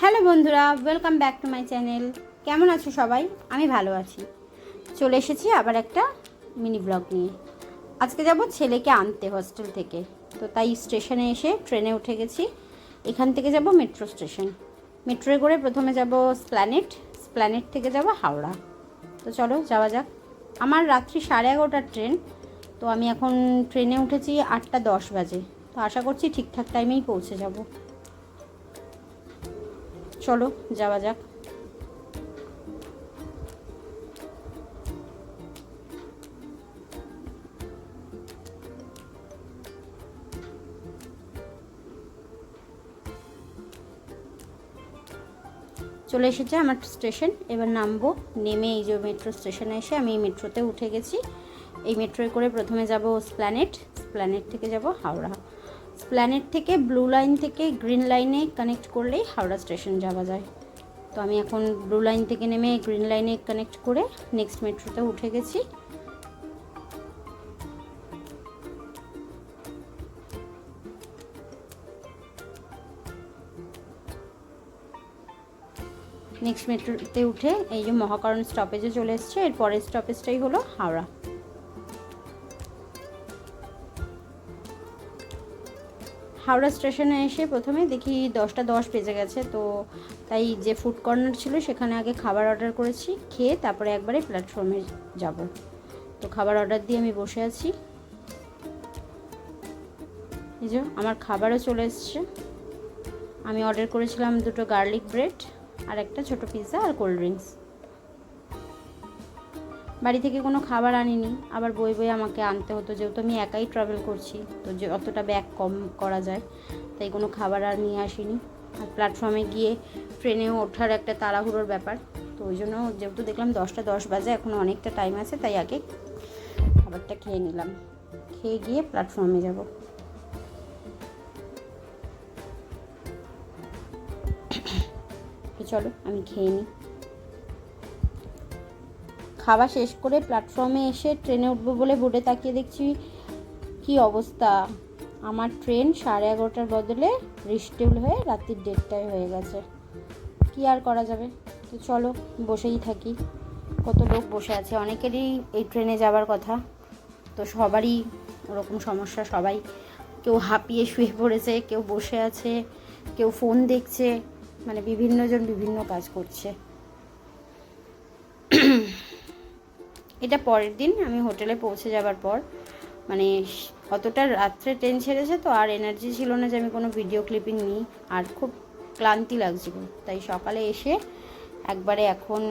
Hello বন্ধুরা, welcome back to my channel. কেমন আছো সবাই? আমি ভালো আছি। চলে এসেছি আবার একটা মিনি ব্লগ নিয়ে। আজকে যাব ছেলেকে আনতে হস্টেল থেকে, তো তাই স্টেশনে এসে ট্রেনে উঠে গেছি। এখান থেকে যাব মেট্রো স্টেশন। মেট্রোয় করে প্রথমে যাব স্প্ল্যানেট থেকে যাব হাওড়া। তো চলো যাওয়া যাক। আমার রাত্রি 11:30টার ট্রেন, তো আমি এখন ট্রেনে উঠেছি 8:10 বাজে। তো আশা করছি ঠিকঠাক টাইমেই পৌঁছে যাব। চলো যাওয়া যাক। চলে এসেছে আমার স্টেশন, এবার নামবো। নেমে এই যে মেট্রো স্টেশনে এসে আমি এই মেট্রোতে উঠে গেছি। এই মেট্রোয় করে প্রথমে যাব স্প্ল্যানেট থেকে যাব হাওড়া। স্প্ল্যানেট থেকে ব্লু লাইন থেকে গ্রিন লাইনে কানেক্ট করলেই হাওড়া স্টেশন যাওয়া যায়। তো আমি এখন ব্লু লাইন থেকে নেমে গ্রিন লাইনে কানেক্ট করে নেক্সট মেট্রোতে উঠে গেছি। নেক্সট মেট্রোতে উঠে এই যে মহাকরণ স্টপেজে চলে এসছে। এর পরের স্টপেজটাই হলো হাওড়া। হাওড়া স্টেশনে এসে প্রথমে দেখি 10:10 বেজে গেছে। তো তাই যে ফুড কর্নার ছিল সেখানে আগে খাবার অর্ডার করেছি, খেয়ে তারপরে একবারে প্ল্যাটফর্মে যাব। তো খাবার অর্ডার দিয়ে আমি বসে আছি। এই যে আমার খাবারও চলে এসছে। আমি অর্ডার করেছিলাম 2টো গার্লিক ব্রেড আর একটা ছোটো পিৎজা আর কোল্ড ড্রিঙ্কস। বাড়ি থেকে কোনো খাবার আনিনি, আবার বই আমাকে আনতে হতো, যেহেতু আমি একাই ট্রাভেল করছি, তো যে অতটা ব্যাগ কম করা যায়, তাই কোনো খাবার আর নিয়ে আসিনি। আর প্ল্যাটফর্মে গিয়ে ট্রেনেও ওঠার একটা তাড়াহুড়োর ব্যাপার, তো ওই জন্য যেহেতু দেখলাম 10:10 বাজে, এখনও অনেকটা টাইম আছে, তাই আগে খাবারটা খেয়ে নিলাম। খেয়ে গিয়ে প্ল্যাটফর্মে যাব। তো চলো আমি খেয়ে নিই। খাওয়া শেষ করে প্ল্যাটফর্মে এসে ট্রেনে উঠবো বলে বোর্ডে তাকিয়ে দেখছি কি অবস্থা। আমার ট্রেন 11:30টার বদলে রিশিডিউল হয়ে রাত্রি 1:30টায় হয়ে গেছে। কি আর করা যাবে, তো চলো বসেই থাকি। কত লোক বসে আছে, অনেকেরই এই ট্রেনে যাওয়ার কথা, তো সবারই ওরকম সমস্যা। সবাই কেউ হাঁপিয়ে শুয়ে পড়েছে, কেউ বসে আছে, কেউ ফোন দেখছে, মানে বিভিন্নজন বিভিন্ন কাজ করছে। এটা পরের দিন আমি হোটেলে পৌঁছে যাবার পর, মানে অতটা রাত্রে ট্রেন ছেড়েছে, তো আর এনার্জি ছিল না যে আমি কোনো ভিডিও ক্লিপিং নিই, আর খুব ক্লান্তি লাগছিল। তাই সকালে এসে একবারে এখন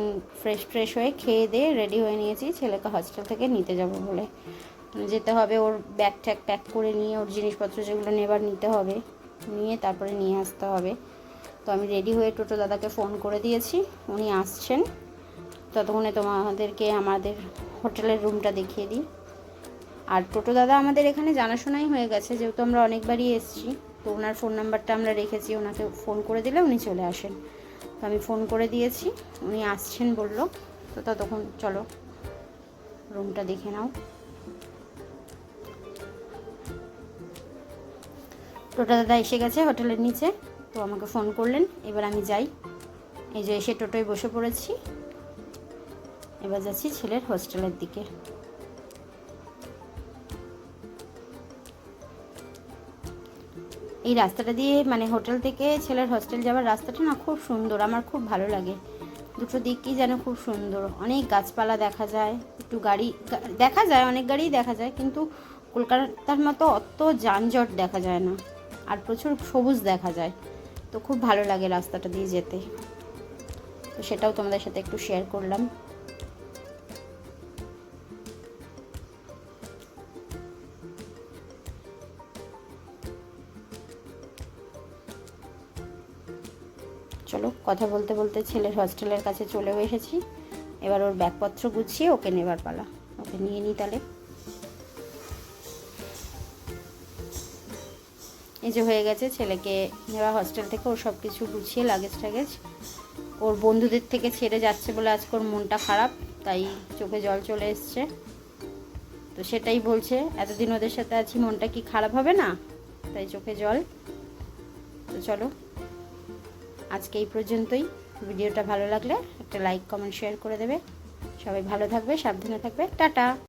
ফ্রেশ হয়ে খেয়ে দিয়ে রেডি হয়ে নিয়েছি ছেলেকে হস্টেল থেকে নিতে যাব বলে। যেতে হবে, ওর ব্যাগ ট্যাগ প্যাক করে নিয়ে ওর জিনিসপত্র যেগুলো নেবার নিতে হবে, নিয়ে তারপরে নিয়ে আসতে হবে। তো আমি রেডি হয়ে টোটো দাদাকে ফোন করে দিয়েছি, উনি আসছেন। ততক্ষণে তোমাদেরকে আমাদের হোটেলের রুমটা দেখিয়ে দিই। আর টোটো দাদা আমাদের এখানে জানাশোনাই হয়ে গেছে, যেহেতু আমরা অনেকবারই এসেছি, তো ওনার ফোন নাম্বারটা আমরা রেখেছি, ওনাকে ফোন করে দিলে উনি চলে আসেন। তো আমি ফোন করে দিয়েছি, উনি আসছেন বলল। তো ততক্ষণ চলো রুমটা দেখে নাও। টোটো দাদা এসে গেছে হোটেলের নিচে, তো আমাকে ফোন করলেন। এবার আমি যাই। এই যে এসে টোটোয় বসে পড়েছি, এবার যাচ্ছি ছেলের হোস্টেলের দিকে। এই রাস্তাটা দিয়ে, মানে হোটেল থেকে ছেলের হোস্টেল যাওয়ার রাস্তাটা না খুব সুন্দর, আমার খুব ভালো লাগে। দুটো দিকই যেন খুব সুন্দর, অনেক গাছপালা দেখা যায়, একটু গাড়ি দেখা যায়, অনেক গাড়িই দেখা যায়, কিন্তু কলকাতার মতো অত যানজট দেখা যায় না, আর প্রচুর সবুজ দেখা যায়। তো খুব ভালো লাগে রাস্তাটা দিয়ে যেতে, তো সেটাও তোমাদের সাথে একটু শেয়ার করলাম। চলো কথা বলতে বলতে ছেলের হস্টেলের কাছে চলেও এসেছি। এবার ওর ব্যাগপত্র গুছিয়ে ওকে নেবার পালা, ওকে নিয়ে নিই তাহলে। এই যে হয়ে গেছে ছেলেকে নেওয়া হস্টেল থেকে, ওর সব কিছু গুছিয়ে লাগেজ টাগেজ। ওর বন্ধুদের থেকে ছেড়ে যাচ্ছে বলে আজকে ওর মনটা খারাপ, তাই চোখে জল চলে এসছে। তো সেটাই বলছে, এতদিন ওদের সাথে আছি, মনটা কি খারাপ হবে না, তাই চোখে জল। তো চলো আজকে এই পর্যন্তই। ভিডিওটা ভালো লাগলে একটা লাইক কমেন্ট শেয়ার করে দেবে। সবাই ভালো থাকবে, সাবধানে থাকবে, টাটা।